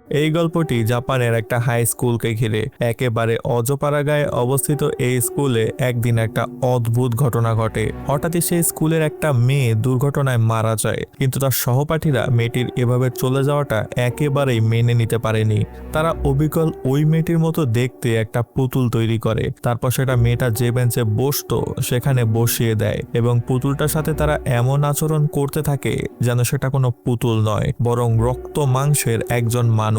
এই গল্পটি জাপানের একটা হাই স্কুলকে ঘিরে। একেবারে অজপাড়াগায় অবস্থিত এই স্কুলে একদিন একটা অদ্ভুত ঘটনা ঘটে। হঠাৎই সেই স্কুলের একটা মেয়ে দুর্ঘটনায় মারা যায়, কিন্তু তার সহপাঠীরা মেয়েটির এভাবে চলে যাওয়াটা একেবারেই মেনে নিতে পারেনি। তারা অবিকল ওই মেয়েটির মতো দেখতে একটা পুতুল তৈরি করে, তারপর সেটা মেয়েটা যে বেঞ্চে বসতো সেখানে বসিয়ে দেয় এবং পুতুলটার সাথে তারা এমন আচরণ করতে থাকে যেন সেটা কোনো পুতুল নয়, বরং রক্ত মাংসের একজন মানুষ।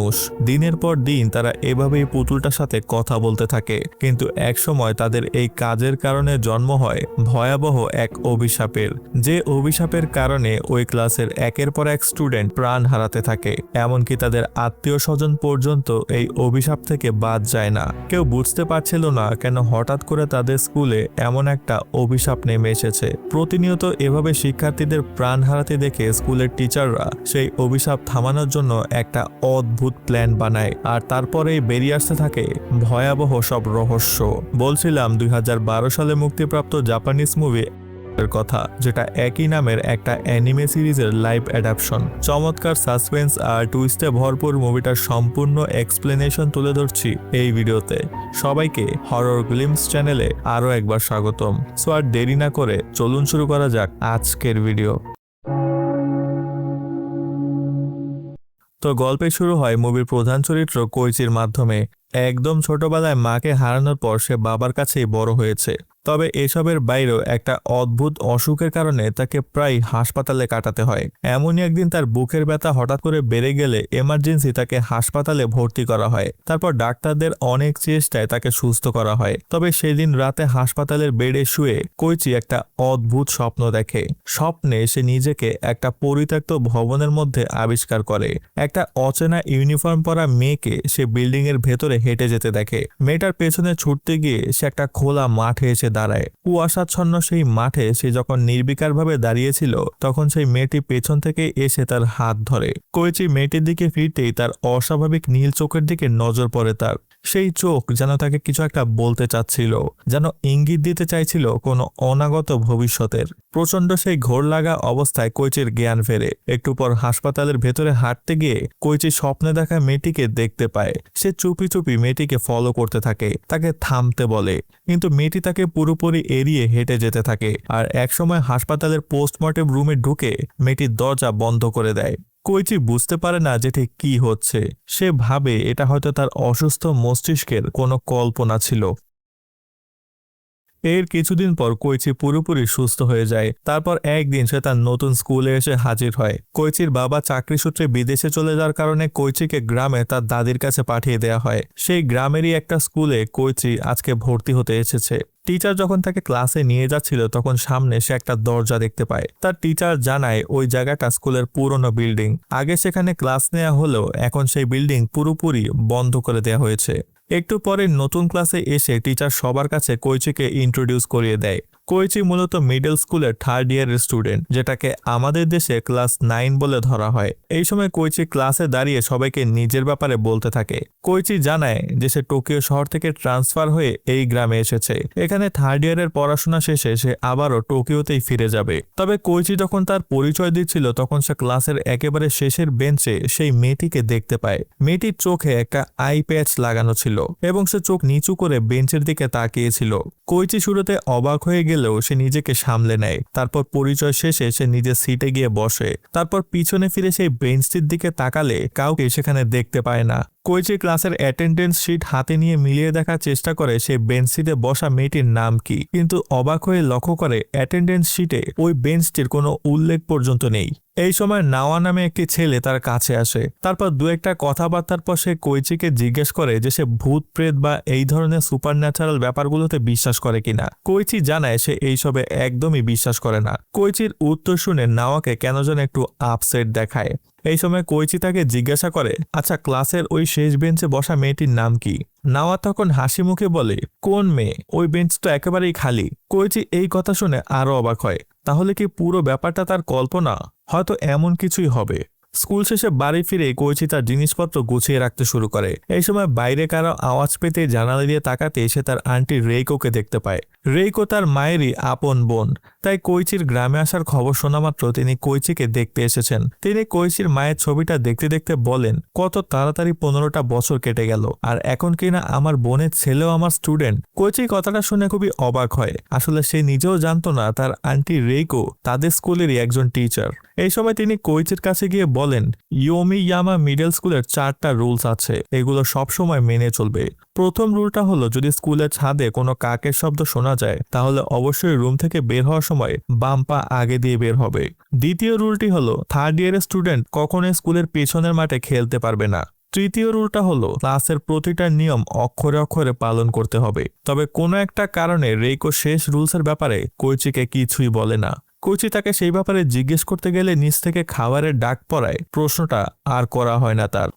দিনের পর দিন তারা এভাবেই পুতুলটার সাথে কথা বলতে থাকে, কিন্তু একসময় তাদের এই কাজের কারণে জন্ম হয় ভয়াবহ এক অভিশাপের। যে অভিশাপের কারণে ওই ক্লাসের একের পর এক স্টুডেন্ট প্রাণ হারাতে থাকে, এমনকি তাদের আত্মীয় স্বজন পর্যন্ত এই অভিশাপ থেকে বাদ যায় না। কেউ বুঝতে পারছিল না কেন হঠাৎ করে তাদের স্কুলে এমন একটা অভিশাপ নেমে এসেছে। প্রতিনিয়ত এভাবে শিক্ষার্থীদের প্রাণ হারাতে দেখে স্কুলের টিচাররা সেই অভিশাপ থামানোর জন্য একটা অদ্ভুত প্ল্যান বানায়, আর তারপরেই বেরিয়ে আসতে থাকে ভয়াবহ সব রহস্য। বলছিলাম 2012 সালে মুক্তিপ্রাপ্ত জাপানিজ মুভি এর কথা, যেটা একই নামের একটা অ্যানিমে সিরিজের লাইভ অ্যাডাপশন। চমৎকার সাসপেন্স আর টুইস্টে ভরপুর মুভিটার সম্পূর্ণ এক্সপ্লেনেশন তুলে ধরছি এই ভিডিওতে। সবাইকে হরর গ্লিমস চ্যানেলে আরও একবার স্বাগতম। সো আর দেরি না করে চলুন শুরু করা যাক আজকের ভিডিও। তো গল্পে শুরু হয় মুভির প্রধান চরিত্র কোইচির মাধ্যমে। একদম ছোটবেলায় মাকে হারানোর পর সে বাবার কাছেই বড় হয়েছে, তবে এসবের বাইরেও একটা অদ্ভুত অসুখের কারণে তাকে প্রায় হাসপাতালে কাটাতে হয়। এমনই একদিন তার বুকের ব্যথা হঠাৎ করে বেড়ে গেলে এমার্জেন্সি তাকে হাসপাতালে ভর্তি করা হয়। তারপর ডাক্তারদের অনেক চেষ্টায় তাকে সুস্থ করা হয়। তবে সেদিন রাতে হাসপাতালের বেডে শুয়ে কোইচি একটা অদ্ভুত স্বপ্ন দেখে। স্বপ্নে সে নিজেকে একটা পরিত্যক্ত ভবনের মধ্যে আবিষ্কার করে। একটা অচেনা ইউনিফর্ম পরা মেয়েকে সে বিল্ডিং এর ভেতরে হেঁটে যেতে দেখে। মেয়েটার পেছনে ছুটতে গিয়ে সে একটা খোলা মাঠে এসে দাঁড়ায়। কুয়াশাচ্ছন্ন সেই মাঠে সে যখন নির্বিকারভাবে দাঁড়িয়েছিল, তখন সেই মেয়েটি পেছন থেকে এসে তার হাত ধরে। কোইচি মেয়েটির দিকে ফিরতেই তার অস্বাভাবিক নীল চোখের দিকে নজর পড়ে তার। সেই চোখ যেন তাকে কিছু একটা বলতে চাচ্ছিল, যেন ইঙ্গিত দিতে চাইছিল কোনো অনাগত ভবিষ্যতের। প্রচন্ড সেই ঘোর লাগা অবস্থায় কোইচির জ্ঞান ফেরে। একটু পর হাসপাতালের ভেতরে হাঁটতে গিয়ে কোইচি স্বপ্নে দেখা মেয়েটিকে দেখতে পায়। সে চুপি চুপি মেয়েটিকে ফলো করতে থাকে, তাকে থামতে বলে, কিন্তু মেয়েটি তাকে পুরোপুরি এড়িয়ে হেঁটে যেতে থাকে। আর একসময় হাসপাতালের পোস্টমর্টেম রুমে ঢুকে মেয়েটির দরজা বন্ধ করে দেয়। কোইচি বুঝতে পারে না যে ঠিক কি হচ্ছে। সে ভাবে এটা হয়তো তার অসুস্থ মস্তিষ্কের কোনো কল্পনা ছিল। এর কিছুদিন পর কোইচি পুরোপুরি সুস্থ হয়ে যায়। তারপর একদিন সে তার নতুন স্কুলে এসে হাজির হয়। কোইচির বাবা চাকরি সূত্রে বিদেশে চলে যাওয়ার কারণে কোইচিকে গ্রামে তার দাদির কাছে পাঠিয়ে দেওয়া হয়। সেই গ্রামেরই একটা স্কুলে কোইচি আজকে ভর্তি হতে এসেছে। টিচার যখন তাকে ক্লাসে নিয়ে যাচ্ছিল, তখন সামনে সে একটা দরজা দেখতে পায়। তার টিচার জানায় ওই জায়গাটা স্কুলের পুরনো বিল্ডিং। আগে সেখানে ক্লাস নেওয়া হলেও এখন সেই বিল্ডিং পুরোপুরি বন্ধ করে দেওয়া হয়েছে। একটু পরে নতুন ক্লাসে এসে টিচার সবার কাছে কোইচিকে ইন্ট্রোডিউস করিয়ে দেয়। কোইচি মূলত মিডল স্কুলের 3rd ইয়ারের স্টুডেন্ট, যেটাকে আমাদের দেশে ক্লাস 9 বলে ধরা হয়। এই সময় কোইচি ক্লাসে দাঁড়িয়ে সবাইকে নিজের ব্যাপারে বলতে থাকে। কোইচি জানায় যে সে টোকিও শহর থেকে ট্রান্সফার হয়ে এই গ্রামে এসেছে। এখানে 3rd ইয়ারের পড়াশোনা শেষে সে আবারও টোকিওতেই ফিরে যাবে। তবে কোইচি যখন তার পরিচয় দিচ্ছিল, তখন সে ক্লাসের একেবারে শেষের বেঞ্চে সেই মেয়েটিকে দেখতে পায়। মেয়েটির চোখে একটা আই প্যাচ লাগানো ছিল এবং সে চোখ নিচু করে বেঞ্চের দিকে তাকিয়েছিল। কোইচি শুরুতে অবাক হয়ে গেলেও সে নিজেকে সামলে নেয়। তারপর পরিচয় শেষে সে নিজের সিটে গিয়ে বসে। তারপর পিছনে ফিরে সেই বেঞ্চটির দিকে তাকালে কাউকে সেখানে দেখতে পায় না। কোইচি ক্লাসের অ্যাটেন্ডেন্স শিট হাতে নিয়ে মিলিয়ে দেখার চেষ্টা করে সেই বেঞ্চটিতে বসা মেয়েটির নাম কি, কিন্তু অবাক হয়ে লক্ষ্য করে অ্যাটেন্ডেন্স শিটে ওই বেঞ্চটির কোনো উল্লেখ পর্যন্ত নেই। এই সময় নাওয়া নামে একটি ছেলে তার কাছে আসে। তারপর দু একটা কথাবার্তার পর সে কোইচিকে জিজ্ঞেস করে যে সে ভূত প্রেত বা এই ধরনের সুপার ন্যাচারাল ব্যাপারগুলোতে বিশ্বাস করে কিনা। কোইচি জানায় সে এইসবে একদমই বিশ্বাস করে না। কোইচির উত্তর শুনে নাওয়াকে কেন যেন একটু আপসেট দেখায়। এই সময় কোইচি তাকে জিজ্ঞাসা করে, আচ্ছা ক্লাসের ওই শেষ বেঞ্চে বসা মেয়েটির নাম কি? নাওয়া তখন হাসি মুখে বলে, কোন মেয়ে? ওই বেঞ্চ তো একেবারেই খালি। কোইচি এই কথা শুনে আরো অবাক হয়। তাহলে কি পুরো ব্যাপারটা তার কল্পনা? হয়তো এমন কিছুই হবে। স্কুল শেষে বাড়ি ফিরে কোইচি তার জিনিসপত্র গুছিয়ে রাখতে শুরু করে। এই সময় বাইরে কারো আওয়াজ পেতে জানালা দিয়ে তাকাতে সে তার আন্টি রেইকোকে দেখতে পায়। রেইকো তার মায়েরই আপন বোন, তাই কোইচির গ্রামে আসার খবর শোনা মাত্র তিনি কোইচিকে দেখতে এসেছেন। তিনি কোইচির মায়ের ছবিটা দেখতে দেখতে বলেন, কত তাড়াতাড়ি 15টা বছর কেটে গেল, আর এখন কিনা আমার বোনের ছেলেও আমার স্টুডেন্ট। কোইচি কথাটা শুনে খুবই অবাক হয়। আসলে সে নিজেও জানতো না তার আন্টি রেইকো তাদের স্কুলেরই একজন টিচার। এই সময় তিনি কোইচির কাছে গিয়ে বলেন, ইয়োমিয়ামা মিডল স্কুলের 4টা রুলস আছে, এগুলো সবসময় মেনে চলবে। প্রথম রুলটা হলো, যদি স্কুলের ছাদে কোনো কাকের শব্দ শোনা যায় তাহলে অবশ্যই রুম থেকে বের হওয়ার সময় বাম পা আগে দিয়ে বের হবে। দ্বিতীয় রুলটি হলো, থার্ড ইয়ারের স্টুডেন্ট কখনোই স্কুলের পেছনের মাঠে খেলতে পারবে না। তৃতীয় রুলটা হলো, ক্লাসের প্রতিটা নিয়ম অক্ষরে অক্ষরে পালন করতে হবে। তবে কোনো একটা কারণে রেইকো শেষ রুলসের ব্যাপারে কোইচিকে কিছুই বলে না। কোইচি তাকে সেই ব্যাপারে জিজ্ঞেস করতে গেলে নিচ থেকে খাবারের ডাক পড়ায় প্রশ্নটা আর করা হয় না তার।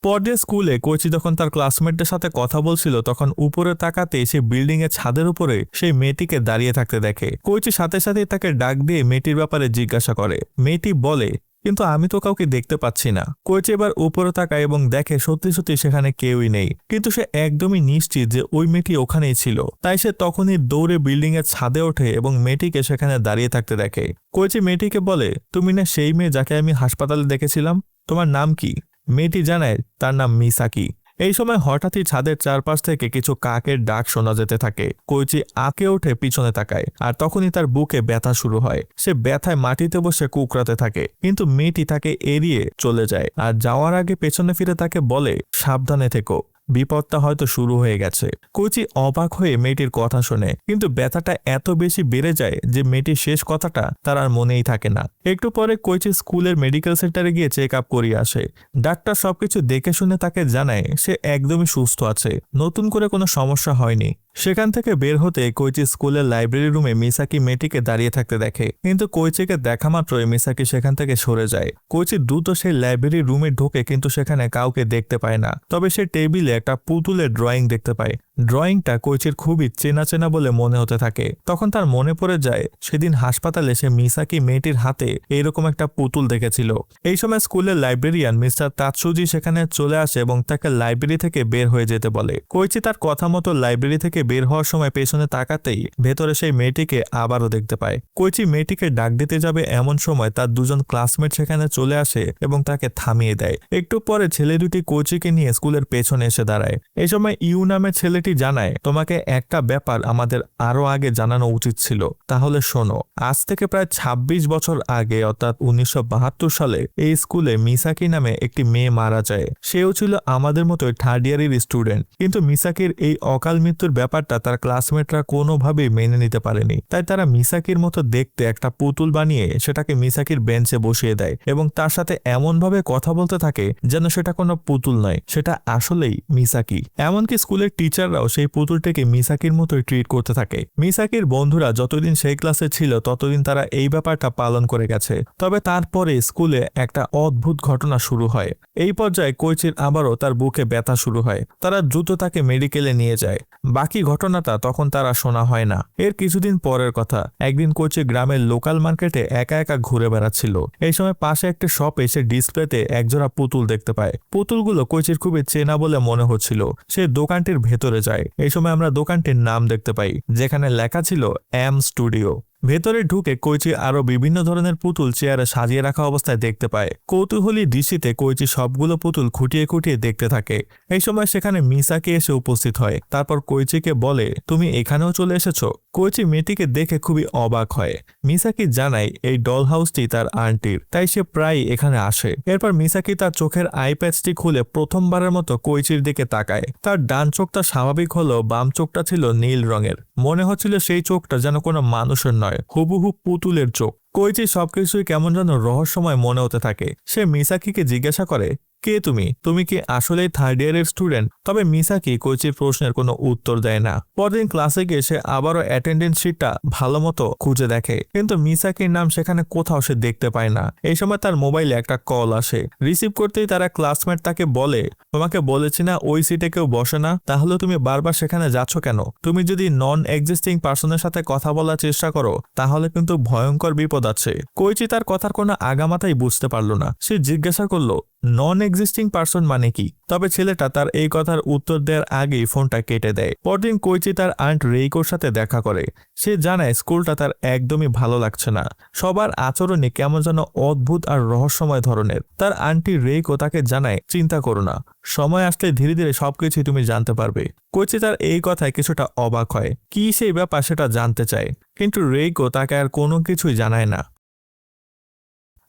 পরদিন স্কুলে কোইচি যখন তার ক্লাসমেটদের সাথে কথা বলছিল তখন উপরে তাকাতে সে বিল্ডিং এর ছাদের উপরে সেই মেয়েটিকে দাঁড়িয়ে থাকতে দেখে। কোইচি সাথে সাথে তাকে ডাক দিয়ে মেয়েটির ব্যাপারে জিজ্ঞাসা করে। মেয়েটি বলে, কিন্তু আমি তো কাউকে দেখতে পাচ্ছি না। কোইচি এবার উপরে তাকায় এবং দেখে সত্যি সত্যি সেখানে কেউই নেই, কিন্তু সে একদমই নিশ্চিত যে ওই মেয়েটি ওখানেই ছিল। তাই সে তখনই দৌড়ে বিল্ডিং এর ছাদে ওঠে এবং মেয়েটিকে সেখানে দাঁড়িয়ে থাকতে দেখে। কোইচি মেয়েটিকে বলে, তুমি না সেই মেয়ে যাকে আমি হাসপাতালে দেখেছিলাম, তোমার নাম কি? মেয়েটি জানায় তার নাম মিসাকি। এই সময় হঠাৎই ছাদের চারপাশ থেকে কিছু কাকের ডাক শোনা যেতে থাকে। কোইচি আঁকে উঠে পিছনে তাকায়, আর তখনই তার বুকে ব্যথা শুরু হয়। সে ব্যথায় মাটিতে বসে কুকরাতে থাকে, কিন্তু মেয়েটি তাকে এড়িয়ে চলে যায় আর যাওয়ার আগে পেছনে ফিরে তাকে বলে, সাবধানে থেকো, বিপদটা হয়তো শুরু হয়ে গেছে। কোইচি অবাক হয়ে মেয়েটির কথা শোনে, কিন্তু ব্যথাটা এত বেশি বেড়ে যায় যে মেয়েটির শেষ কথাটা তার আর মনেই থাকে না। একটু পরে কোইচি স্কুলের মেডিকেল সেন্টারে গিয়ে চেক আপ করিয়ে আসে। ডাক্তার সবকিছু দেখে শুনে তাকে জানায় সে একদমই সুস্থ আছে, নতুন করে কোনো সমস্যা হয়নি। সেখান থেকে বের হতে কোইচি স্কুলের লাইব্রেরি রুমে মিসাকি মেয়েটিকে দাঁড়িয়ে থাকতে দেখে, কিন্তু কোইচিকে দেখা মাত্রই মিসাকি সেখান থেকে সরে যায়। কোইচি দ্রুত সেই লাইব্রেরি রুমে ঢোকে, কিন্তু সেখানে কাউকে দেখতে পায় না। তবে সে টেবিলে একটা পুতুলের ড্রয়িং দেখতে পায়। ড্রয়িংটা কোইচির খুবই চেনা চেনা বলে মনে হতে থাকে। তখন তার মনে পড়ে যায় সেদিন হাসপাতালে সে মিসাকি মেয়েটির হাতে এইরকম একটা পুতুল দেখেছিল। এই সময় স্কুলের লাইব্রেরিয়ান মিস্টার তাৎসুজি সেখানে চলে আসে এবং তাকে লাইব্রেরি থেকে বের হয়ে যেতে বলে। কোইচি তার কথা মতো লাইব্রেরি থেকে বের হওয়ার সময় পেছনে তাকাতেই ভেতরে সেই মেয়েটিকে আবারও দেখতে পায়। কোইচি মেয়েটিকে ডাক দিতে যাবে এমন সময় তার দুজন ক্লাসমেট সেখানে চলে আসে এবং তাকে থামিয়ে দেয়। একটু পরে ছেলে দুটি কোইচিকে নিয়ে স্কুলের পেছনে এসে দাঁড়ায়। এই সময় ইউ নামের ছেলেটি জানায়, তোমাকে একটা ব্যাপার আমাদের আরো আগে জানানো উচিত ছিল, তাহলে শোনো। আজ থেকে প্রায় 26 বছর আগে অর্থাৎ 1972 সালে এই স্কুলে মিসাকি নামে একটি মেয়ে মারা যায়। সেও ছিল আমাদের মতোই থার্ড ইয়ারের স্টুডেন্ট, কিন্তু মিসাকির এই অকাল মৃত্যুর ব্যাপারটা তার ক্লাসমেটরা কোনোভাবেই মেনে নিতে পারেনি। তাই তারা মিসাকির মতো দেখতে একটা পুতুল বানিয়ে সেটাকে মিসাকির বেঞ্চে বসিয়ে দেয় এবং তার সাথে এমনভাবে কথা বলতে থাকে যেন সেটা কোনো পুতুল নয়, সেটা আসলেই মিসাকি। এমনকি স্কুলের টিচাররাও সেই পুতুলটাকে মিসাকির মতোই ট্রিট করতে থাকে। মিসাকির বন্ধুরা যতদিন সেই ক্লাসে ছিল ততদিন তারা এই ব্যাপারটা পালন করে গেছে। তবে তারপরে স্কুলে একটা অদ্ভুত ঘটনা শুরু হয়। এই পর্যায়ে কোইচির আবারও তার বুকে ব্যথা শুরু হয়। তারা দ্রুত তাকে মেডিকেলে নিয়ে যায়। বাকি ঘটনাটা তখন তারা শোনা হয় না। এর কিছুদিন পরের কথা, একদিন কোইচি গ্রামের লোকাল মার্কেটে একা একা ঘুরে বেড়াচ্ছিল। এই সময় পাশে একটা শপে সে ডিসপ্লেতে একজোড়া পুতুল দেখতে পায়। পুতুলগুলো কোইচির খুবই চেনা বলে মনে হচ্ছিল। সে দোকানটির ভেতরে যায়। এই সময় আমরা দোকানটির নাম দেখতে পাই, যেখানে লেখা ছিল এম স্টুডিও। ভেতরে ঢুকে কোইচি আরো বিভিন্ন ধরনের পুতুল চেয়ারে সাজিয়ে রাখা অবস্থায় দেখতে পায়। কৌতূহলী দৃষ্টিতে কোইচি সবগুলো পুতুল খুঁটিয়ে খুঁটিয়ে দেখতে থাকে। এই সময় সেখানে মিসাকি এসে উপস্থিত হয়। তারপর কোইচিকে বলে, তুমি এখানেও চলে এসেছো? কোইচি মেয়েটিকে দেখে খুবই অবাক হয়। মিসাকি জানায় এই ডল হাউসটি তার আন্টির, তাই সে প্রায় এখানে আসে। এরপর মিসাকি তার চোখের আই প্যাচটি খুলে প্রথমবারের মতো কোইচির দিকে তাকায়। তার ডান চোখটা স্বাভাবিক হলেও বাম চোখটা ছিল নীল রঙের। মনে হচ্ছিল সেই চোখটা যেন কোনো মানুষের নয়, হুবহু পুতুলের চোখ। কোইচি সবকিছুই কেমন যেন রহস্যময় মনে হতে থাকে। সে মিসাকিকে জিজ্ঞাসা করে, কে তুমি? তুমি কি আসলেই থার্ড ইয়ারের স্টুডেন্ট? তবে মিসাকি কোচির প্রশ্নের কোনো উত্তর দেয় না। পরদিন ক্লাসে গিয়ে সে আবারও অ্যাটেন্ডেন্স শিটটা ভালো মতো খুঁজে দেখে, কিন্তু মিসাকির নাম সেখানে কোথাও সে দেখতে পায় না। এই সময় তার মোবাইলে একটা কল আসে। রিসিভ করতেই তারা ক্লাসমেট তাকে বলে, তোমাকে বলেছি না ওই সিটে কেউ বসে না, তাহলে তুমি বারবার সেখানে যাচ্ছ কেন? তুমি যদি নন এক্সিস্টিং পার্সনের সাথে কথা বলার চেষ্টা করো তাহলে কিন্তু ভয়ঙ্কর বিপদ আছে। কোইচি তার কথার কোনো আগামাতাই বুঝতে পারল না। সে জিজ্ঞাসা করলো, নন এক্সিস্টিং পার্সন মানে কি? তবে ছেলেটা তার এই কথার উত্তর দেওয়ার আগেই ফোনটা কেটে দেয়। পরদিন কোইচি তার আন্ট রেইকোর সাথে দেখা করে। সে জানায় স্কুলটা তার একদমই ভালো লাগছে না, সবার আচরণে কেমন যেন অদ্ভুত আর রহস্যময় ধরনের। তার আন্টি রেইকো তাকে জানায়, চিন্তা করো না, সময় আসলে ধীরে ধীরে সবকিছু তুমি জানতে পারবে। কোইচি তার এই কথায় কিছুটা অবাক হয়, কি সেই ব্যাপার সেটা জানতে চায়, কিন্তু রেইকো তাকে আর কোনো কিছুই জানায় না।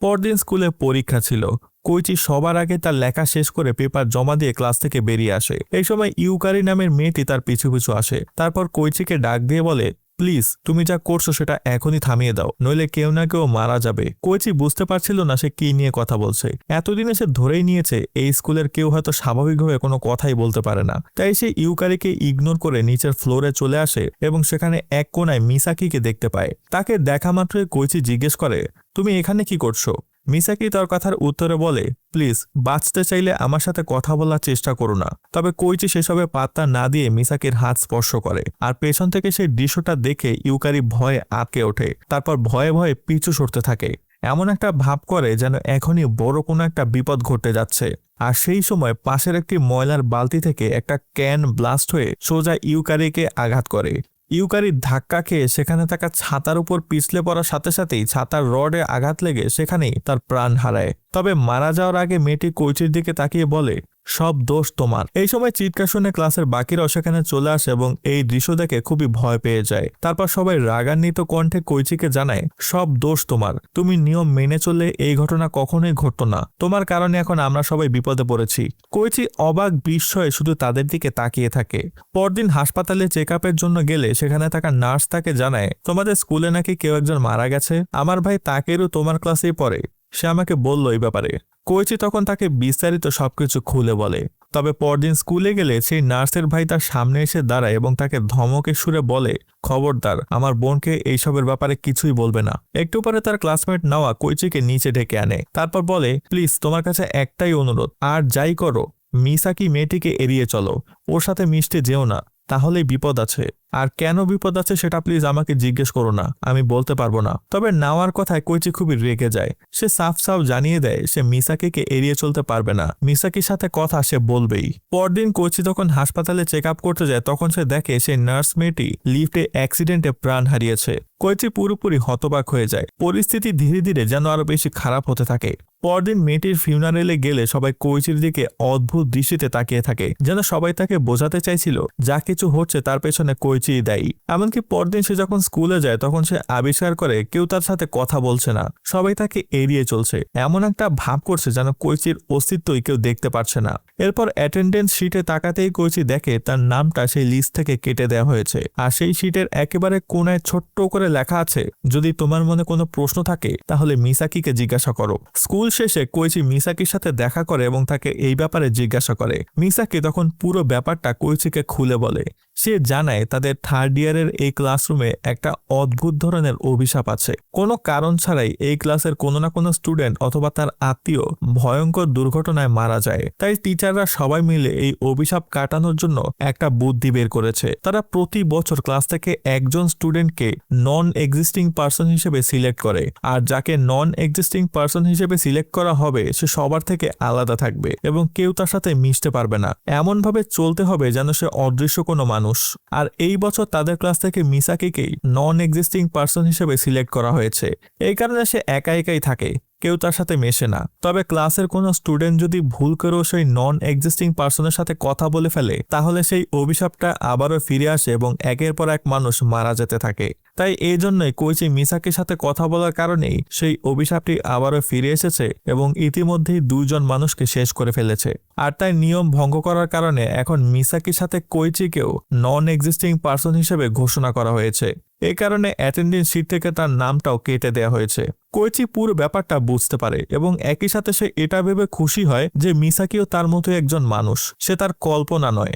পরদিন স্কুলে পরীক্ষা ছিল। কোইচি সবার আগে তার লেখা শেষ করে পেপার জমা দিয়ে ক্লাস থেকে বেরিয়ে আসে। এই সময় ইউকারি নামের মেয়েটি তার পিছু পিছু আসে। তারপর কোইচিকে ডাক দিয়ে বলে, প্লিজ তুমি যা করছো সেটা এখনই থামিয়ে দাও, নইলে কেউ না কেউ মারা যাবে। কোইচি বুঝতে পারছিল না সে কি নিয়ে কথা বলছে। এতদিনে সে ধরেই নিয়েছে এই স্কুলের কেউ হয়তো স্বাভাবিকভাবে কোনো কথাই বলতে পারে না। তাই সে ইউকারিকে ইগনোর করে নিচের ফ্লোরে চলে আসে এবং সেখানে এক কোনায় মিসাকিকে দেখতে পায়। তাকে দেখা মাত্রই কোইচি জিজ্ঞেস করে, তুমি এখানে কি করছো? মিসাকি তার কথার উত্তরে বলে, প্লিজ বাঁচতে চাইলে আমার সাথে কথা বলার চেষ্টা করো না। তবে কোইচি সেসবে পাত্তা না দিয়ে মিসাকির হাত স্পর্শ করে, আর পেছন থেকে সেই দৃশ্যটা দেখে ইউকারি ভয়ে আটকে ওঠে। তারপর ভয়ে ভয়ে পিছু সরতে থাকে, এমন একটা ভাব করে যেন এখনই বড় কোনো একটা বিপদ ঘটতে যাচ্ছে। আর সেই সময় পাশের একটি ময়লার বালতি থেকে একটা ক্যান ব্লাস্ট হয়ে সোজা ইউকারিকে আঘাত করে। ইউকারি ধাক্কা খেয়ে সেখানে থাকা ছাতার উপর পিছলে পড়ার সাথে সাথেই ছাতার রডে আঘাত লেগে সেখানেই তার প্রাণ হারায়। তবে মারা যাওয়ার আগে মেয়েটি কোইচির দিকে তাকিয়ে বলে, সব দোষ তোমার। এই সময় চিৎকার শুনে ক্লাসের বাকিরাও সেখানে চলে আসে এবং এই দৃশ্য দেখে খুবই ভয় পেয়ে যায়। তারপর সবাই রাগান্বিত কণ্ঠে কোইচিকে জানায়, সব দোষ তোমার, তুমি নিয়ম মেনে চললে এই ঘটনা কখনোই ঘটতো না, তোমার কারণে এখন আমরা সবাই বিপদে পড়েছি। কোইচি অবাক বিস্ময়ে শুধু তাদের দিকে তাকিয়ে থাকে। পরদিন হাসপাতালে চেক আপের জন্য গেলে সেখানে থাকা নার্স তাকে জানায়, তোমাদের স্কুলে নাকি কেউ একজন মারা গেছে, আমার ভাই তাকেরও তোমার ক্লাসেই পড়ে, সে আমাকে বলল এই ব্যাপারে। কোইচি তখন তাকে বিস্তারিত সবকিছু খুলে বলে। তবে পরদিন স্কুলে গেলে সেই নার্সের ভাই তার সামনে এসে দাঁড়ায় এবং তাকে ধমকের সুরে বলে, খবরদার আমার বোনকে এইসবের ব্যাপারে কিছুই বলবে না। একটু পরে তার ক্লাসমেট নাওয়া কোইচিকে নিচে ডেকে আনে। তারপর বলে, প্লিজ তোমার কাছে একটাই অনুরোধ, আর যাই করো মিসাকি মেয়েটিকে এড়িয়ে চলো, ওর সাথে মিশতে যেও না, তাহলেই বিপদ আছে। আর কেন বিপদ আছে সেটা প্লিজ আমাকে জিজ্ঞেস করো না, আমি বলতে পারবো না। তবে নাওয়ার কথায় কোইচি খুবই রেগে যায়। সে সাফ সাফ জানিয়ে দেয় সে মিসাকিকে এড়িয়ে চলতে পারবে না, মিসাকির সাথে কথা সে বলবেই। পরদিন কোইচি যখন হাসপাতালে চেক আপ করতে যায় তখন সে দেখে সেই নার্স মেয়েটি লিফটে অ্যাক্সিডেন্টে প্রাণ হারিয়েছে। কোইচি পুরোপুরি হতবাক হয়ে যায়। পরিস্থিতি ধীরে ধীরে যেন আরো বেশি খারাপ হতে থাকে। পরদিন মেয়েটির ফিউনারেলে গেলে সবাই কোইচির দিকে অদ্ভুত দৃষ্টিতে তাকিয়ে থাকে, যেন সবাই তাকে বোঝাতে চাইছিল যা কিছু হচ্ছে তার পেছনে কোইচি দায়ী। এমনকি পরদিন সে যখন স্কুলে যায় তখন সে আবিষ্কার করে কেউ তার সাথে কথা বলছে না, সবাই তাকে এড়িয়ে চলছে, এমন একটা ভাব করছে যেন কোইচির অস্তিত্বই কেউ দেখতে পারছে না। এরপর অ্যাটেন্ডেন্স শিটে তাকাতেই কোইচি দেখে তার নামটা সেই লিস্ট থেকে কেটে দেওয়া হয়েছে, আর সেই শিটের একেবারে কোনায় ছোট্ট করে লেখা আছে, যদি তোমার মনে কোনো প্রশ্ন থাকে তাহলে মিসাকিকে জিজ্ঞাসা করো। স্কুল শেষে কোইচি মিসাকির সাথে দেখা করে এবং তাকে এই ব্যাপারে জিজ্ঞাসা করে। মিসাকি তখন পুরো ব্যাপারটা কোইচিকে খুলে বলে। সে জানায় তাদের থার্ড ইয়ারের এই ক্লাসরুমে একটা অদ্ভুত ধরনের অভিশাপ আছে। কোনো কারণ ছাড়াই এই ক্লাসের কোনো না কোনো স্টুডেন্ট অথবা তার আত্মীয় ভয়ঙ্কর দুর্ঘটনায় মারা যায়। তাই টিচাররা সবাই মিলে এই অভিশাপ কাটানোর জন্য একটা বুদ্ধি বের করেছে। তারা প্রতি বছর ক্লাস থেকে একজন স্টুডেন্টকে নন এক্সিস্টিং পার্সন হিসেবে সিলেক্ট করে, আর যাকে নন এক্সিস্টিং পার্সন হিসেবে সিলেক্ট করা হবে সে সবার থেকে আলাদা থাকবে এবং কেউ তার সাথে মিশতে পারবে না। এমন ভাবে চলতে হবে যেন সে অদৃশ্য কোনো মানুষ। আর এই বছর তাদের ক্লাস থেকে মিসাকিকেই নন এক্সিস্টিং পার্সন হিসেবে সিলেক্ট করা হয়েছে। এই কারণে সে একা একাই থাকে, কেউ তার সাথে মেশে না। তবে ক্লাসের কোনো স্টুডেন্ট যদি ভুল করেও সেই নন এক্সিস্টিং পার্সনের সাথে কথা বলে ফেলে তাহলে সেই অভিশাপটা আবারও ফিরে আসে এবং একের পর এক মানুষ মারা যেতে থাকে। তাই এই জন্যই কোইচি মিসাকির সাথে কথা বলার কারণেই সেই অভিশাপটি আবারও ফিরে এসেছে এবং ইতিমধ্যেই 2 জন মানুষকে শেষ করে ফেলেছে। আর তাই নিয়ম ভঙ্গ করার কারণে এখন মিসাকির সাথে কোইচিকেও নন এক্সিস্টিং পার্সন হিসেবে ঘোষণা করা হয়েছে। এই কারণে অ্যাটেন্ডেন্স শিট থেকে তার নামটাও কেটে দেওয়া হয়েছে। কোইচি পুরো ব্যাপারটা বুঝতে পারে এবং একই সাথে সে এটা ভেবে খুশি হয় যে মিসাকিও তার মতো একজন মানুষ, সে তার কল্পনা নয়।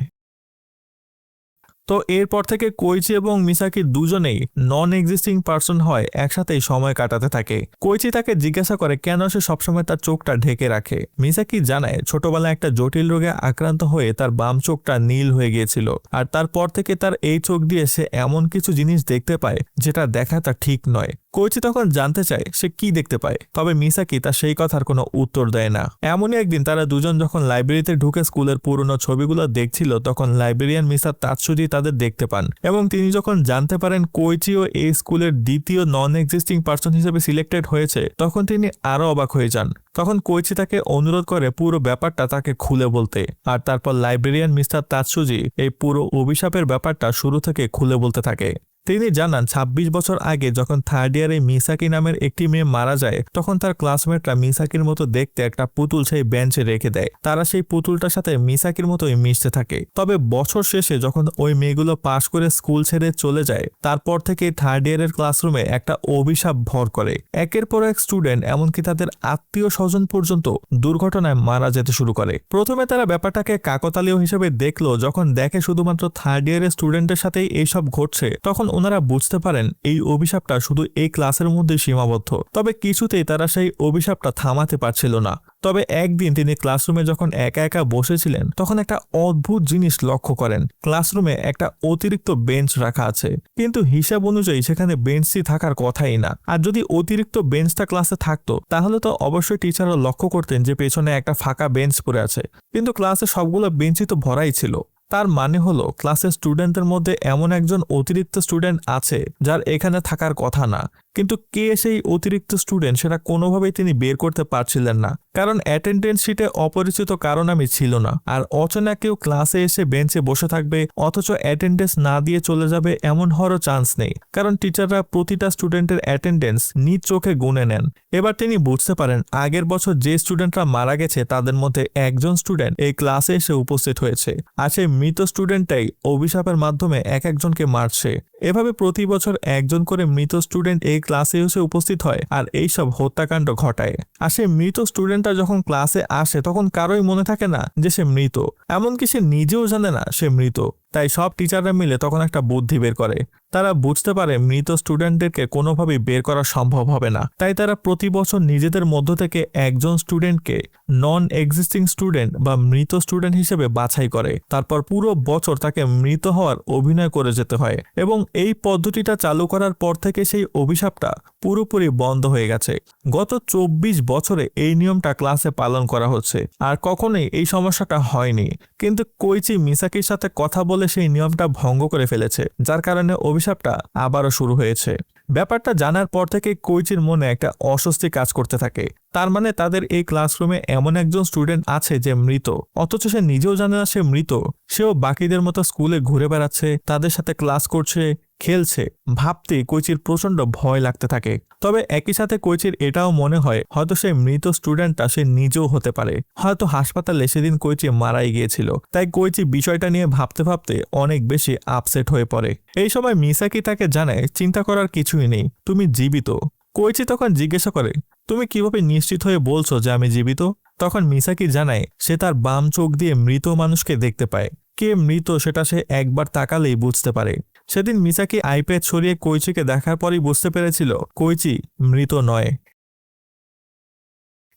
তো এরপর থেকে কোইচি এবং মিসাকি দুজনেই নন এক্সিস্টিং পার্সন হয় একসাথেই সময় কাটাতে থাকে। কোইচি তাকে জিজ্ঞাসা করে কেন সে সবসময় তার চোখটা ঢেকে রাখে। মিসাকি জানায় ছোটবেলায় একটা জটিল রোগে আক্রান্ত হয়ে তার বাম চোখটা নীল হয়ে গিয়েছিল, আর তারপর থেকে তার এই চোখ দিয়ে সে এমন কিছু জিনিস দেখতে পায় যেটা দেখা তা ঠিক নয়। কোইচি তখন জানতে চায় সে কি দেখতে পায়, তবে মিসাকি তার সেই কথার কোনো উত্তর দেয় না। এমনই একদিন তারা দুজন যখন লাইব্রেরিতে ঢুকে স্কুলের পুরনো ছবিগুলো দেখছিল, তখন লাইব্রেরিয়ান মিস্টার তাৎসুজি তাদের দেখতে পান এবং তিনি যখন জানতে পারেন কোইচিও এই স্কুলের দ্বিতীয় নন এক্সিস্টিং পার্সন হিসেবে সিলেক্টেড হয়েছে, তখন তিনি আরো অবাক হয়ে যান। তখন কোইচি তাকে অনুরোধ করে পুরো ব্যাপারটা তাকে খুলে বলতে, আর তারপর লাইব্রেরিয়ান মিস্টার তাৎসুজি এই পুরো অভিশাপের ব্যাপারটা শুরু থেকে খুলে বলতে থাকে। তিনি জানান ২৬ বছর আগে যখন থার্ড ইয়ারে মিসাকি নামের একটি মেয়ে মারা যায়, তখন তার ক্লাসমেটরা মিসাকির মতো দেখতে একটা পুতুল সেই বেঞ্চে রেখে দেয়। তারা সেই পুতুলটার সাথে মিসাকির মতোই মিশতে থাকে। তবে বছর শেষে যখন ওই মেয়েগুলো পাশ করে স্কুল ছেড়ে চলে যায়, তারপর থেকে থার্ড ইয়ারের ক্লাসরুমে একটা অভিশাপ ভর করে। একের পর এক স্টুডেন্ট, এমনকি তাদের আত্মীয় স্বজন পর্যন্ত দুর্ঘটনায় মারা যেতে শুরু করে। প্রথমে তারা ব্যাপারটাকে কাকতালীয় হিসেবে দেখলো, যখন দেখে শুধুমাত্র থার্ড ইয়ারের স্টুডেন্টের সাথেই এইসব ঘটছে, তখন ওনারা বুঝতে পারেন এই অভিশাপটা শুধু এই ক্লাসের মধ্যে সীমাবদ্ধ। তবে কিছুতেই তারা সেই অভিশাপটা থামাতে পারছিল না। তবে একদিন তিনি ক্লাসরুমে যখন একা একা বসেছিলেন, তখন একটা অদ্ভুত জিনিস লক্ষ্য করেন। ক্লাসরুমে একটা অতিরিক্ত বেঞ্চ রাখা আছে, কিন্তু হিসাব অনুযায়ী সেখানে বেঞ্চটি থাকার কথাই না। আর যদি অতিরিক্ত বেঞ্চটা ক্লাসে থাকতো, তাহলে তো অবশ্যই টিচাররা লক্ষ্য করতেন যে পেছনে একটা ফাঁকা বেঞ্চ পড়ে আছে, কিন্তু ক্লাসে সবগুলো বেঞ্চই তো ভরাই ছিল। তার মানে হলো ক্লাসের স্টুডেন্টদের মধ্যে এমন একজন অতিরিক্ত স্টুডেন্ট আছে যার এখানে থাকার কথা না। কিন্তু কে সেই অতিরিক্ত স্টুডেন্ট সেটা কোনোভাবেই তিনি বের করতে পারছিলেন না, কারণ অ্যাটেন্ডেন্স শিটে অপরিচিত কারো নামই ছিল না। আর অচেনা কেউ ক্লাসে এসে বেঞ্চে বসে থাকবে অথচ অ্যাটেন্ডেন্স না দিয়ে চলে যাবে, এমন হওয়ারও চান্স নেই, কারণ টিচাররা প্রতিটা স্টুডেন্টের অ্যাটেন্ডেন্স নিজ চোখে গুনে নেন। এবার তিনি বুঝতে পারেন আগের বছর যে স্টুডেন্টরা মারা গেছে তাদের মধ্যে একজন স্টুডেন্ট এই ক্লাসে এসে উপস্থিত হয়েছে, আর সেই মৃত স্টুডেন্টটাই অভিশাপের মাধ্যমে এক একজনকে মারছে। এভাবে প্রতি বছর একজন করে মৃত স্টুডেন্ট এই ক্লাসে এসে উপস্থিত হয় আর এইসব হত্যাকাণ্ড ঘটায়। আর সেই মৃত স্টুডেন্টরা যখন ক্লাসে আসে, তখন কারোই মনে থাকে না যে সে মৃত, এমনকি সে নিজেও জানে না সে মৃত। তাই সব টিচাররা মিলে তখন একটা বুদ্ধি বের করে। তারা বুঝতে পারে মৃত স্টুডেন্টদেরকে কোনোভাবেই বের করা সম্ভব হবে না, তাই তারা প্রতি বছর নিজেদের মধ্য থেকে একজন স্টুডেন্টকে নন এক্সিস্টিং স্টুডেন্ট বা মৃত স্টুডেন্ট হিসেবে বাছাই করে। তারপর পুরো বছর তাকে মৃত হওয়ার অভিনয় করে যেতে হয়, এবং এই পদ্ধতিটা চালু করার পর থেকে সেই অভিশাপটা পুরোপুরি বন্ধ হয়ে গেছে। গত ২৪ বছরে এই নিয়মটা ক্লাসে পালন করা হচ্ছে, আর কখনোই এই সমস্যাটা হয়নি। কিন্তু কোইচি মিসাকির সাথে কথা বলে সেই নিয়মটা ভঙ্গ করে ফেলেছে, যার কারণে অভিশাপটা আবারও শুরু হয়েছে। ব্যাপারটা জানার পর থেকে কোইচির মনে একটা অস্বস্তি কাজ করতে থাকে। তার মানে তাদের এই ক্লাসরুমে এমন একজন স্টুডেন্ট আছে যে মৃত, অথচ সে নিজেও জানে না সে মৃত। সেও বাকিদের মতো স্কুলে ঘুরে বেড়াচ্ছে, তাদের সাথে ক্লাস করছে, খেলছে। ভাবতে কোইচির প্রচন্ড ভয় লাগতে থাকে। তবে একই সাথে কোইচির এটাও মনে হয় হয়তো সেই মৃত স্টুডেন্টটা সে নিজেও হতে পারে, হয়তো হাসপাতালে সেদিন কোইচি মারাই গিয়েছিল। তাই কোইচি বিষয়টা নিয়ে ভাবতে ভাবতে অনেক বেশি আপসেট হয়ে পড়ে। এই সময় মিসাকি তাকে জানায় চিন্তা করার কিছুই নেই, তুমি জীবিত। কোইচি তখন জিজ্ঞাসা করে তুমি কিভাবে নিশ্চিত হয়ে বলছো যে আমি জীবিত? তখন মিসাকি জানায় সে তার বাম চোখ দিয়ে মৃত মানুষকে দেখতে পায়। কে মৃত সেটা সে একবার তাকালেই বুঝতে পারে। সেদিন মিসাকি আইপ্যাড সরিয়ে কোইচিকে দেখার পরই বুঝতে পেরেছিল কোইচি মৃত নয়।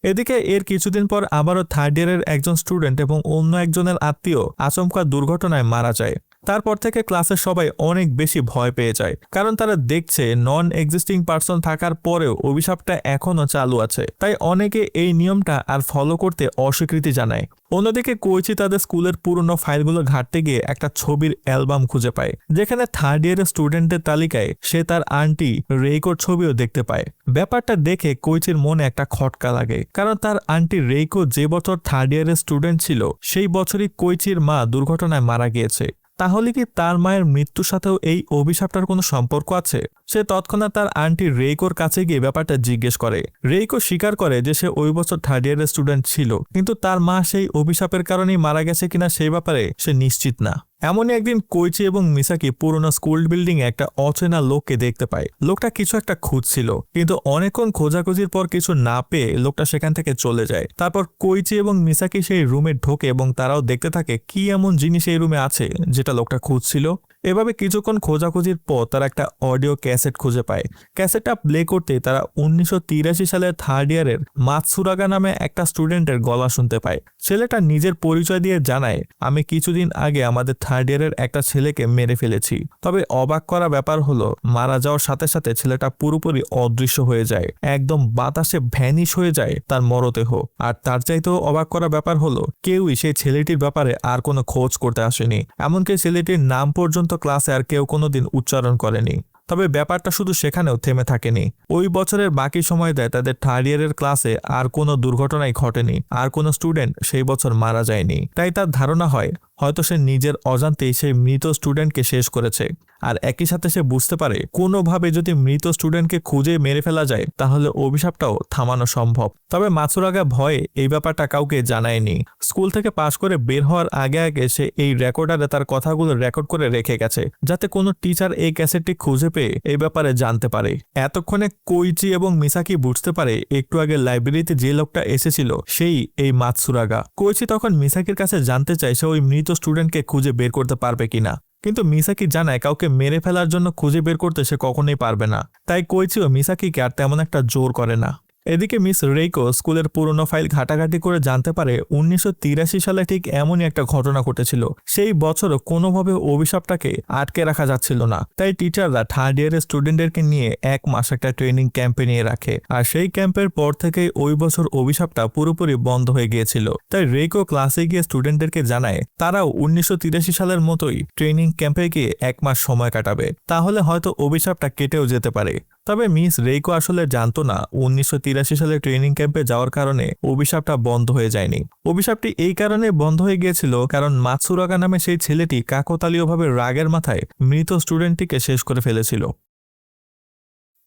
এদিকে এর কিছুদিন পর আবারও থার্ড ইয়ারের একজন স্টুডেন্ট এবং অন্য একজনের আত্মীয় আচমকা দুর্ঘটনায় মারা যায়। তারপর থেকে ক্লাসের সবাই অনেক বেশি ভয় পেয়ে যায়, কারণ তারা দেখছে নন এক্সিস্টিং পার্সন থাকার পরেও অভিশাপটা এখনো চালু আছে। তাই অনেকে এই নিয়মটা আর ফলো করতে অস্বীকৃতি জানায়। অন্যদিকে কোইচি তাদের স্কুলের পুরনো ফাইলগুলো ঘাঁটতে গিয়ে একটা ছবির অ্যালবাম খুঁজে পায়, যেখানে থার্ড ইয়ারের স্টুডেন্টের তালিকায় সে তার আন্টি রেইকোর ছবিও দেখতে পায়। ব্যাপারটা দেখে কোইচির মনে একটা খটকা লাগে, কারণ তার আন্টি রেইকো যে বছর থার্ড ইয়ারের স্টুডেন্ট ছিল, সেই বছরই কোইচির মা দুর্ঘটনায় মারা গিয়েছে। তাহলে কি তার মায়ের মৃত্যুর সাথেও এই অভিশাপটার কোনো সম্পর্ক আছে? সে তৎক্ষণাৎ তার আন্টি রেইকোর কাছে গিয়ে ব্যাপারটা জিজ্ঞেস করে। রেইকো স্বীকার করে যে সে ওই বছর থার্ড ইয়ারের স্টুডেন্ট ছিল, কিন্তু তার মা সেই অভিশাপের কারণেই মারা গেছে কিনা সেই ব্যাপারে সে নিশ্চিত না। এমনই একদিন কোইচি এবং মিসাকি পুরোনো স্কুল বিল্ডিং এ একটা অচেনা লোককে দেখতে পায়। লোকটা কিছু একটা খুঁজছিল, কিন্তু অনেকক্ষণ খোঁজাখুঁজির পর কিছু না পেয়ে লোকটা সেখান থেকে চলে যায়। তারপর কোইচি এবং মিসাকি সেই রুমে ঢোকে এবং তারাও দেখতে থাকে কি এমন জিনিস এই রুমে আছে যেটা লোকটা খুঁজছিল। এভাবে কিছুক্ষণ খোঁজাখুঁজির পর তারা একটা অডিও ক্যাসেট খুঁজে পায়। ক্যাসেটটা প্লে করতে তারা 1983 সালের থার্ড ইয়ারের মাতসুরাগা নামে একটা স্টুডেন্টের গলা শুনতে পায়। ছেলেটা নিজের পরিচয় দিয়ে জানায়, আমি কিছুদিন আগে আমাদের থার্ড ইয়ারের একটা ছেলেকে মেরে ফেলেছি। তবে অবাক করা ব্যাপার হলো, মারা যাওয়ার সাথে সাথে ছেলেটা পুরোপুরি অদৃশ্য হয়ে যায়, একদম বাতাসে ভ্যানিশ হয়ে যায় তার মরদেহ। আর তার চাইতেও অবাক করা ব্যাপার হলো, কেউই সেই ছেলেটির ব্যাপারে আর কোনো খোঁজ করতে আসেনি। এমনকি ছেলেটির নাম পর্যন্ত ক্লাসে আর কেউ কোনোদিন উচ্চারণ করেনি। তবে ব্যাপারটা শুধু সেখানেও থেমে থাকেনি। ওই বছরের বাকি সময় দেয় তাদের থার্ড ইয়ারের ক্লাসে আর কোনো দুর্ঘটনাই ঘটেনি, আর কোনো স্টুডেন্ট সেই বছর মারা যায়নি। তাই তার ধারণা হয় হয়তো সে নিজের অজান্তেই সেই মৃত স্টুডেন্টকে শেষ করেছে। আর একই সাথে সে বুঝতে পারে কোনোভাবে যদি মৃত স্টুডেন্টকে খুঁজে মেরে ফেলা যায় তাহলে অভিশাপটাও থামানো সম্ভব। তবে মাতসুরাগা ভয়ে এই ব্যাপারটা কাউকে জানায়নি। স্কুল থেকে পাশ করে বের হওয়ার আগে আগে সে এই রেকর্ডারে তার কথাগুলো রেকর্ড করে রেখে গেছে, যাতে কোনো টিচার এই ক্যাসেটটি খুঁজে পেয়ে এই ব্যাপারে জানতে পারে। এতক্ষণে কোইচি এবং মিসাকি বুঝতে পারে একটু আগে লাইব্রেরিতে যে লোকটা এসেছিল সেই এই মাতসুরাগা। কোইচি তখন মিসাকির কাছে জানতে চায় সে ওই মৃত স্টুডেন্টকে খুঁজে বের করতে পারবে কিনা, কিন্তু মিসাকি জানায় কাউকে মেরে ফেলার জন্য খুঁজে বের করতে সে কখনোই পারবে না। তাই কোইচিও মিসাকিকে আর তেমন একটা জোর করে না। এদিকে মিস রেইকো স্কুলের পুরনো ফাইল ঘাটাঘাটি করে জানতে পারে 1983 সালে ঠিক এমনই একটা ঘটনা ঘটেছিল। সেই বছরও কোনোভাবে অভিশাপটাকে আটকে রাখা যাচ্ছিল না। তাই টিচাররা থার্ড ইয়ারের স্টুডেন্টদেরকে নিয়ে 1 মাস একটা ট্রেনিং ক্যাম্পে নিয়ে রাখে। আর সেই ক্যাম্পের পর থেকেই ওই বছর অভিশাপটা পুরোপুরি বন্ধ হয়ে গিয়েছিল। তাই রেইকো ক্লাসে গিয়ে স্টুডেন্টদেরকে জানায় তারাও 1983 সালের মতোই ট্রেনিং ক্যাম্পে গিয়ে 1 মাস সময় কাটাবে, তাহলে হয়তো অভিশাপটা কেটেও যেতে পারে। তবে মিস রেইকো আসলে জানতো না 1983 সালে ট্রেনিং ক্যাম্পে যাওয়ার কারণে অভিশাপটা বন্ধ হয়ে যায়নি। অভিশাপটি এই কারণে বন্ধ হয়ে গিয়েছিল কারণ মাতসুরাগা নামে সেই ছেলেটি কাকতালীয়ভাবে রাগের মাথায় মৃত স্টুডেন্টটিকে শেষ করে ফেলেছিল।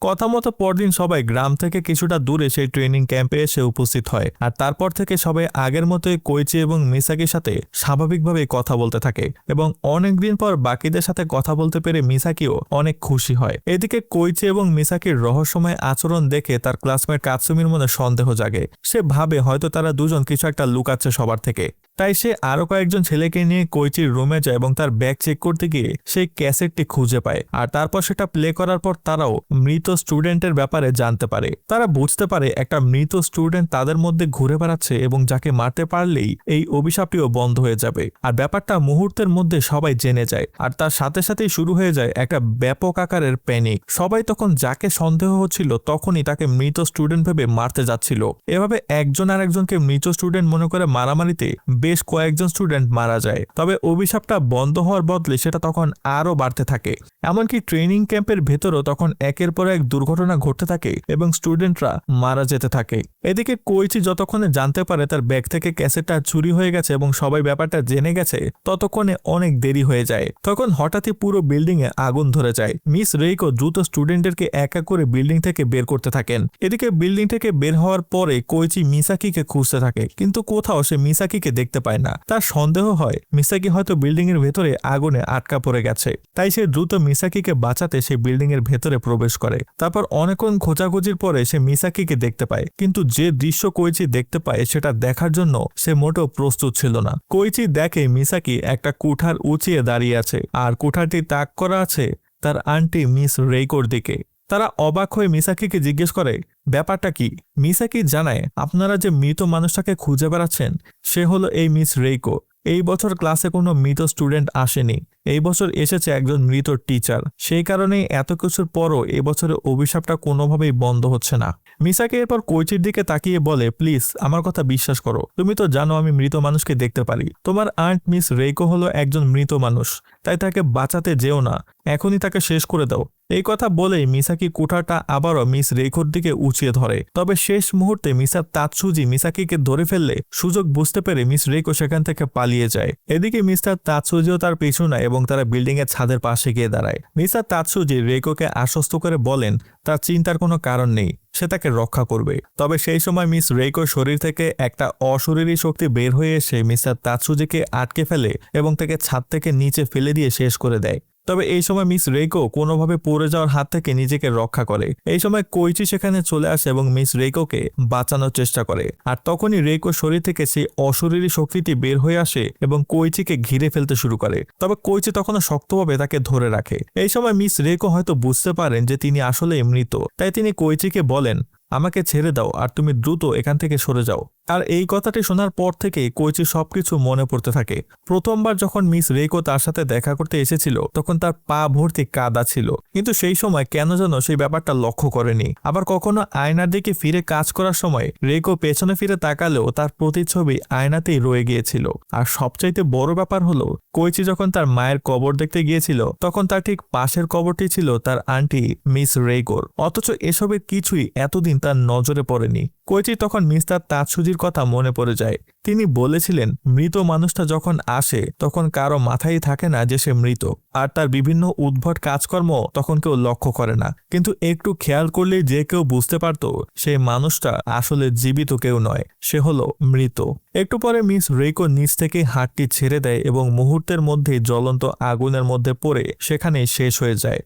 কথা মতো পরদিন সবাই গ্রাম থেকে কিছুটা দূরে সেই ট্রেনিং ক্যাম্পে এসে উপস্থিত হয়। আর তারপর থেকে সবাই আগের মতোই কোইচি এবং মিসাকির সাথে স্বাভাবিকভাবে কথা বলতে থাকে এবং অনেকদিন পর বাকিদের সাথে কথা বলতে পেরে মিসাকিও অনেক খুশি হয়। এদিকে কোইচি এবং মিসাকির রহস্যময় আচরণ দেখে তার ক্লাসমেট কাতসুমির মনে সন্দেহ জাগে। সে ভাবে হয়তো তারা দুজন কিছু একটা লুকাচ্ছে সবার থেকে। তাই সে আরো কয়েকজন ছেলেকে নিয়ে কোইচির রুমে যায় এবং তার ব্যাগ চেক করতে গিয়ে সেই ক্যাসেটটি খুঁজে পায়। আর তারপর সেটা প্লে করার পর তারাও মৃত স্টুডেন্টের ব্যাপারে জানতে পারে। তারা বুঝতে পারে একটা মৃত স্টুডেন্ট তাদের মধ্যে ঘুরে বেড়াচ্ছে এবং যাকে মারতে পারলেই এই অভিশাপটিও বন্ধ হয়ে যাবে। আর ব্যাপারটা মুহূর্তের মধ্যে সবাই জেনে যায়। আর তার সাথে সাথেই শুরু হয়ে যায় একটা ব্যাপক আকারের প্যানিক। সবাই তখন যাকে সন্দেহ হচ্ছিল তখনই তাকে মৃত স্টুডেন্ট ভেবে মারতে যাচ্ছিল। এভাবে একজন আর একজনকে মৃত স্টুডেন্ট মনে করে মারামারিতে বেশ কয়েকজন স্টুডেন্ট মারা যায়। তবে অভিশাপটা বন্ধ হওয়ার বদলে সেটা তখন আরো বাড়তে থাকে। এমনকি ট্রেনিং ক্যাম্পের ভেতরও তখন একের পর এক দুর্ঘটনা ঘটতে থাকে এবং স্টুডেন্টরা মারা যেতে থাকে। এদিকে কোইচি যতক্ষণে জানতে পারে তার ব্যাগ থেকে ক্যাসেটটা চুরি হয়ে গেছে এবং সবাই ব্যাপারটা জেনে গেছে, ততক্ষণে অনেক দেরি হয়ে যায়। তখন হঠাৎই পুরো বিল্ডিং এ আগুন ধরে যায়। মিস রেইকো দ্রুত স্টুডেন্টদেরকে এক এক করে বিল্ডিং থেকে বের করতে থাকেন। এদিকে বিল্ডিং থেকে বের হওয়ার পরে কোইচি মিসাকিকে খুঁজতে থাকে, কিন্তু কোথাও সে মিসাকিকে দেখতে পায় না। তার সন্দেহ হয় মিসাকি হয়তো বিল্ডিং এর ভেতরে আগুনে আটকা পড়ে গেছে। তাই সে দ্রুত মিসাকিকে বাঁচাতে সে বিল্ডিং এর ভেতরে প্রবেশ করে। তারপর অনেকক্ষণ খোঁজাখুঁজির পরে সে মিসাকিকে দেখতে পায়, কিন্তু যে দৃশ্য কোইচি দেখতে পায় সেটা দেখার জন্য সে মোটেও প্রস্তুত ছিল না। কোইচি দেখে মিসাকি একটা কুঠার উঁচিয়ে দাঁড়িয়ে আছে আর কুঠারটি তাক করা আছে তার আন্টি মিস রেইকোর দিকে। তারা অবাক হয়ে মিসাকিকে জিজ্ঞেস করে ব্যাপারটা কি। মিসাকি জানায় আপনারা যে মৃত মানুষটাকে খুঁজে বেড়াচ্ছেন সে হলো এই মিস রেইকো। এই বছর ক্লাসে কোনো মৃত স্টুডেন্ট আসেনি, এই বছর এসেছে একজন মৃত টিচার। সেই কারণেই এত কিছুর পরও এবছরের অভিশাপটা কোনোভাবেই বন্ধ হচ্ছে না। মিসাকি এরপর কোইচির দিকে তাকিয়ে বলে প্লিজ আমার কথা বিশ্বাস করো, তুমি তো জানো আমি মৃত মানুষকে দেখতে পারি। তোমার আন্ট মিস রেইকো হলো একজন মৃত মানুষ, তাই তাকে বাঁচাতে যেও না, এখনই তাকে শেষ করে দাও। এই কথা বলেই মিসাকি কুঠারটা আবারও মিস রেইকোর দিকে উঁচিয়ে ধরে। তবে শেষ মুহূর্তে মিসা তাতসুজি মিসাকিকে ধরে ফেললে সুযোগ বুঝতে পেরে মিস রেইকো সেখান থেকে পালিয়ে যায়। এদিকে মিস্টার তাতসুজিও তার পিছু নেয় এবং তারা বিল্ডিং এর ছাদের পাশে গিয়ে দাঁড়ায়। মিস্টার তাতসুজি রেইকোকে আশ্বস্ত করে বলেন তার চিন্তার কোনো কারণ নেই, সে তাকে রক্ষা করবে। তবে সেই সময় মিস রেইকোর শরীর থেকে একটা অশরীরী শক্তি বের হয়ে এসে মিস্টার তাতসুজিকে আটকে ফেলে এবং তাকে ছাদ থেকে নিচে ফেলে দিয়ে শেষ করে দেয়। তবে এই সময় মিস রেইকো কোনোভাবে পড়ে যাওয়ার হাত থেকে নিজেকে রক্ষা করে। এই সময় কোইচি সেখানে চলে আসে এবং মিস রেইকোকে বাঁচানোর চেষ্টা করে। আর তখনই রেইকোর শরীর থেকে সেই অশরীরী শক্তিটি বের হয়ে আসে এবং কোইচিকে ঘিরে ফেলতে শুরু করে। তবে কোইচি তখনও শক্তভাবে তাকে ধরে রাখে। এই সময় মিস রেইকো হয়তো বুঝতে পারেন যে তিনি আসলে মৃত, তাই তিনি কোইচিকে বলেন, আমাকে ছেড়ে দাও আর তুমি দ্রুত এখান থেকে সরে যাও। আর এই কথাটি শোনার পর থেকে কোইচি সবকিছু মনে পড়তে থাকে। প্রথমবার যখন মিস রেইকো তার সাথে দেখা করতে এসেছিল তখন তার পা ভর্তি কাদা ছিল, কিন্তু সেই সময় কেন যেন সেই ব্যাপারটা লক্ষ্য করেনি। আবার কখনো আয়নার দিকে ফিরে কাজ করার সময় রেইকো পেছনে ফিরে তাকালেও তার প্রতিচ্ছবি আয়নাতেই রয়ে গিয়েছিল। আর সবচাইতে বড় ব্যাপার হলো কোইচি যখন তার মায়ের কবর দেখতে গিয়েছিল তখন তার ঠিক পাশের কবরটি ছিল তার আন্টি মিস রেইকোর, অথচ এসবের কিছুই এতদিন তার নজরে পড়েনি। কোইচি তখন মিস্টার তাতসুজির কথা মনে পড়ে যায়। তিনি বলেছিলেন মৃত মানুষটা যখন আসে তখন কারো মাথায় থাকে না যে সে মৃত, আর তার বিভিন্ন উদ্ভট কাজকর্ম তখন কেউ লক্ষ্য করে না, কিন্তু একটু খেয়াল করলেই যে কেউ বুঝতে পারত সেই মানুষটা আসলে জীবিত কেউ নয়, সে হলো মৃত। একটু পরে মিস রেইকো নিচ থেকে হাতটি ছেড়ে দেয় এবং মুহূর্তের মধ্যেই জ্বলন্ত আগুনের মধ্যে পড়ে সেখানেই শেষ হয়ে যায়।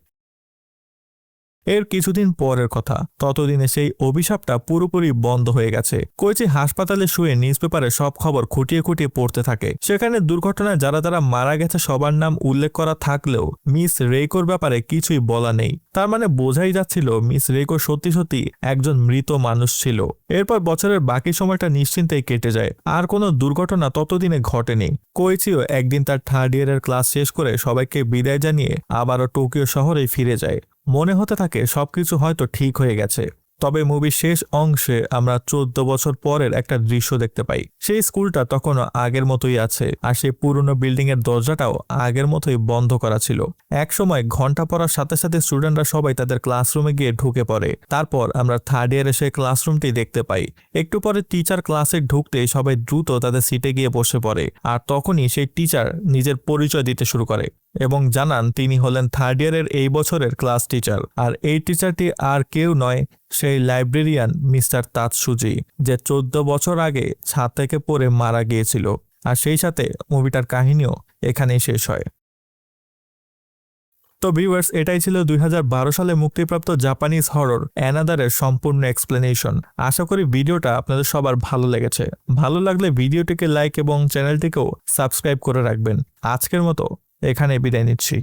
এর কিছুদিন পরের কথা, ততদিনে সেই অভিশাপটা পুরোপুরি বন্ধ হয়ে গেছে। কোইচি হাসপাতালে শুয়ে নিউজ পেপারে সব খবর খুঁটিয়ে খুঁটিয়ে পড়তে থাকে। সেখানে দুর্ঘটনায় যারা যারা মারা গেছে সবার নাম উল্লেখ করা থাকলেও মিস রেইকোর ব্যাপারে কিছুই বলা নেই। তার মানে বোঝাই যাচ্ছিল মিস রেইকো সত্যি সত্যি একজন মৃত মানুষ ছিল। এরপর বছরের বাকি সময়টা নিশ্চিন্তেই কেটে যায়, আর কোনো দুর্ঘটনা ততদিনে ঘটেনি। কোইচিও একদিন তার থার্ড ইয়ারের ক্লাস শেষ করে সবাইকে বিদায় জানিয়ে আবারও টোকিও শহরে ফিরে যায়। মনে হতে থাকে সবকিছু হয়তো ঠিক হয়ে গেছে। তবে মুভির শেষ অংশে আমরা 14 বছর পরের একটা দৃশ্য দেখতে পাই। সেই স্কুলটা তখনও আগের মতোই আছে, আর সেই পুরনো বিল্ডিং এর দরজাটাও আগের মতোই বন্ধ করা ছিল। এক সময় ঘন্টা পড়ার সাথে সাথে স্টুডেন্টরা সবাই তাদের ক্লাসরুমে গিয়ে ঢুকে পড়ে। তারপর আমরা থার্ড ইয়ারে সেই ক্লাসরুমটি দেখতে পাই। একটু পরে টিচার ক্লাসে ঢুকতে সবাই দ্রুত তাদের সিটে গিয়ে বসে পড়ে, আর তখনই সেই টিচার নিজের পরিচয় দিতে শুরু করে এবং জানান তিনি হলেন থার্ড ইয়ারের এই বছরের ক্লাস টিচার। আর এই টিচারটি আর কেউ নয়, সেই লাইব্রেরিয়ান মিস্টার তাতসুজি, যে 14 বছর আগে ছাদ থেকে পড়ে মারা গিয়েছিল। আর সেই সাথে মুভিটার কাহিনীও এখানেই শেষ হয়। তো ভিউয়ার্স, এটাই ছিল 2012 সালে মুক্তিপ্রাপ্ত জাপানিজ হরর অ্যানাদারের সম্পূর্ণ এক্সপ্লেনেশন। আশা করি ভিডিওটা আপনাদের সবার ভালো লেগেছে। ভালো লাগলে ভিডিওটিকে লাইক এবং চ্যানেলটিকেও সাবস্ক্রাইব করে রাখবেন। আজকের মতো এখানে বিদায় নিচ্ছি।